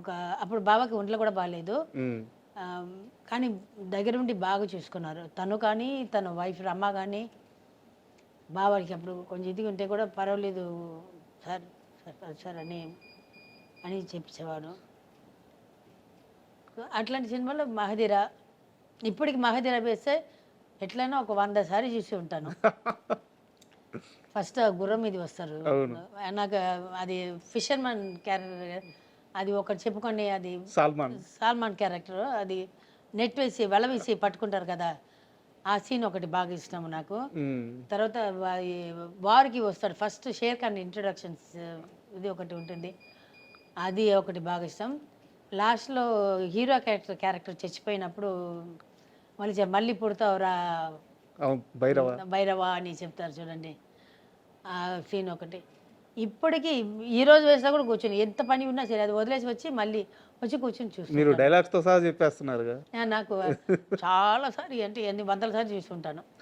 ఒక అప్పుడు బాబాకి ఒంట్లో కూడా బాగాలేదు. ఉమ్, కానీ దగ్గర ఉండి బాగా చూసుకున్నారు. తను కానీ తన వైఫ్ రమ్మ కానీ బాబాకి అప్పుడు కొంచెం ఇది ఉంటే కూడా పర్వాలేదు సార్ సార్ సార్ అని చెప్పేవాడు. అట్లాంటి సినిమాలో మహదీర, ఇప్పటికి మహదీర వేస్తే ఎట్లయినా ఒక 100 సారి చూసి ఉంటాను. ఫస్ట్ గుర్రం మీద వస్తారు. అవును. నాకు అది ఫిషర్మన్ క్యారెక్టర్, అది ఒకటి చెప్పుకోండి, అది సల్మాన్ క్యారెక్టర్, అది నెట్ వేసి వల వేసి పట్టుకుంటారు కదా, ఆ సీన్ ఒకటి బాగా ఇష్టం నాకు. ఉమ్, తర్వాత వార్కి వస్తాడు ఫస్ట్, షేర్ ఖాన్ ఇంట్రొడక్షన్స్ ఇది ఒకటి ఉంటుంది, అది ఒకటి బాగా ఇష్టం. లాస్ట్లో హీరో క్యారెక్టర్ చచ్చిపోయినప్పుడు మళ్ళీ పుడతావురా అవును, భైరవ భైరవా అని చెప్తారు చూడండి, ఆ సీన్ ఒకటి. ఇప్పటికీ ఈ రోజు వేసినా కూడా కూర్చొని ఎంత పని ఉన్నా సరే అది వదిలేసి వచ్చి మళ్ళీ వచ్చి కూర్చొని మీరు చూస్తాను. డైలాగ్స్ తో సహా చెప్పేస్తున్నారుగా. నాకు చాలా సార్లు అంటే ఎన్ని వందల సార్లు చూస్తుంటాను.